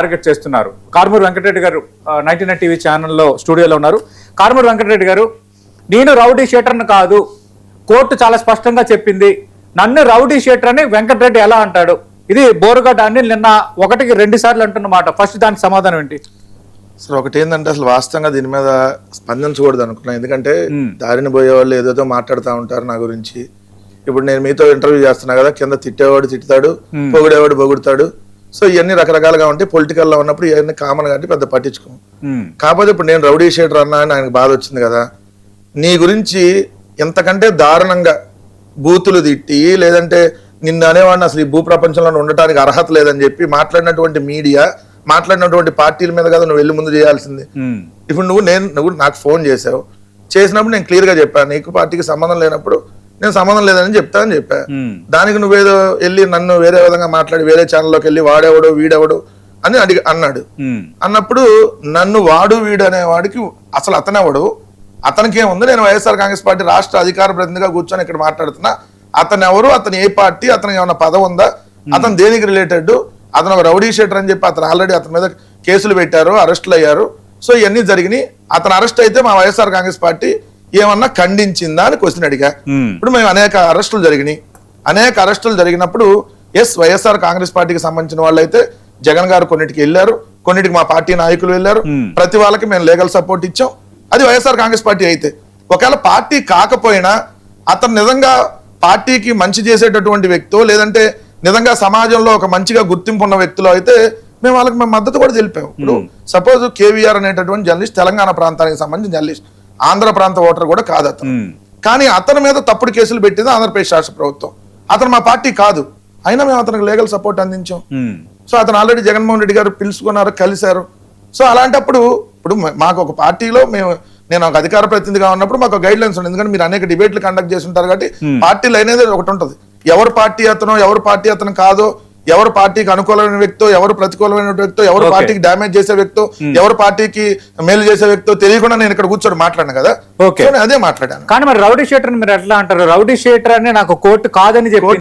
Target చేస్తున్నారు. కారుమూరి వెంకటరెడ్డి గారు 99 TV ఛానల్లో స్టూడియోలో ఉన్నారు. కారుమూరి వెంకటరెడ్డి గారు, నేను రౌడీ షీటర్ని కాదు, కోర్టు చాలా స్పష్టంగా చెప్పింది, నన్ను రౌడీ షీటర్ అని వెంకటరెడ్డి ఎలా అంటాడు? ఇది బోరుగడ్డ అని నిన్న 1కి 2 సార్లు అంటున్నమాట. ఫస్ట్ దానికి సమాధానం ఏంటి సార్? ఒకటి ఏంటంటే అసలు వాస్తవంగా దీని మీద స్పందించకూడదు అనుకున్నాను. ఎందుకంటే దారిని పోయే వాళ్ళు ఏదేదో మాట్లాడుతూ ఉంటారు నా గురించి. ఇప్పుడు నేను మీతో ఇంటర్వ్యూ చేస్తున్నా కదా, కింద తిట్టేవాడు తిట్టుతాడు, పొగిడేవాడు పొగుడుతాడు. సో ఇవన్నీ రకరకాలుగా ఉంటాయి. పొలిటికల్లో ఉన్నప్పుడు ఇవన్నీ కామన్ కాబట్టి పెద్ద పట్టించుకోం. కాకపోతే ఇప్పుడు నేను రౌడీ షీటర్ అన్నా అని ఆయనకు బాధ వచ్చింది కదా. నీ గురించి ఇంతకంటే దారుణంగా బూతులు తిట్టి, లేదంటే నిన్ను అనేవాడిని అసలు ఈ భూ ప్రపంచంలో ఉండటానికి అర్హత లేదని చెప్పి మాట్లాడినటువంటి మీడియా, మాట్లాడినటువంటి పార్టీల మీద కదా నువ్వు వెళ్ళి ముందు చేయాల్సింది. ఇప్పుడు నువ్వు నాకు ఫోన్ చేసినప్పుడు నేను క్లియర్ గా చెప్పాను, నీకు పార్టీకి సంబంధం లేనప్పుడు నేను సంబంధం లేదని చెప్తానని చెప్పా. దానికి నువ్వేదో వెళ్ళి నన్ను వేరే విధంగా మాట్లాడి వేరే ఛానల్లోకి వెళ్ళి వాడేవాడు వీడెవడు అని అన్నాడు. అన్నప్పుడు నన్ను వాడు వీడు అనేవాడికి అసలు అతనెవడు, అతనికి ఏముంది? నేను వైఎస్ఆర్ కాంగ్రెస్ పార్టీ రాష్ట్ర అధికార ప్రతినిధిగా కూర్చొని ఇక్కడ మాట్లాడుతున్నా. అతను ఎవరు, అతను ఏ పార్టీ, అతనికి ఏమన్నా పదవి ఉందా, అతను దేనికి రిలేటెడ్, అతను ఒక రౌడీ షీటర్ అని చెప్పి అతను ఆల్రెడీ అతని మీద కేసులు పెట్టారు, అరెస్టులు అయ్యారు. సో ఇవన్నీ జరిగినాయి. అతను అరెస్ట్ అయితే మా వైఎస్ఆర్ కాంగ్రెస్ పార్టీ ఏమన్నా ఖండించిందా అని క్వశ్చన్ అడిగా. ఇప్పుడు మేము అనేక అరెస్టులు జరిగినప్పుడు ఎస్, వైఎస్ఆర్ కాంగ్రెస్ పార్టీకి సంబంధించిన వాళ్ళు అయితే జగన్ గారు కొన్నిటికి వెళ్ళారు, కొన్నిటికి మా పార్టీ నాయకులు వెళ్ళారు, ప్రతి వాళ్ళకి మేము లీగల్ సపోర్ట్ ఇచ్చాం. అది వైఎస్ఆర్ కాంగ్రెస్ పార్టీ అయితే. ఒకవేళ పార్టీ కాకపోయినా అతను నిజంగా పార్టీకి మంచి చేసేటటువంటి వ్యక్తో, లేదంటే నిజంగా సమాజంలో ఒక మంచిగా గుర్తింపు ఉన్న వ్యక్తులు అయితే మేము వాళ్ళకి మేము మద్దతు కూడా తెలిపాము. ఇప్పుడు సపోజ్ కేవీఆర్ అనేటటువంటి జర్నలిస్ట్ తెలంగాణ ప్రాంతానికి సంబంధించిన జర్నలిస్ట్, ఆంధ్ర ప్రాంత ఓటర్ కూడా కాదు అతను. కానీ అతని మీద తప్పుడు కేసులు పెట్టింది ఆంధ్రప్రదేశ్ రాష్ట్ర ప్రభుత్వం. అతను మా పార్టీ కాదు, అయినా మేము అతనికి లీగల్ సపోర్ట్ అందించాం. సో అతను ఆల్రెడీ జగన్మోహన్ రెడ్డి గారు పిలుచుకున్నారు, కలిశారు. సో అలాంటప్పుడు ఇప్పుడు మాకు ఒక పార్టీలో నేను ఒక అధికార ప్రతినిధిగా ఉన్నప్పుడు మాకు గైడ్ లైన్స్ ఉంటుంది. ఎందుకంటే మీరు అనేక డిబేట్లు కండక్ట్ చేసి ఉంటారు కాబట్టి పార్టీలు అనేది ఒకటి ఉంటుంది. ఎవరు పార్టీ అతను కాదో, ఎవరు పార్టీకి అనుకూలమైన వ్యక్తో, ఎవరు ప్రతికూలమైన వ్యక్తో, ఎవరు పార్టీకి డ్యామేజ్ చేసే వ్యక్తో, ఎవరు పార్టీకి మేలు చేసే వ్యక్తో తెలియకుండా నేను ఇక్కడ కూర్చొని మాట్లాడాను కదా. అదే మాట్లాడాను. కానీ మరి రౌడీ షీటర్ మీరు ఎట్లా అంటారు? రౌడీ షీటర్ అని నాకు కోర్టు కాదని చెప్పి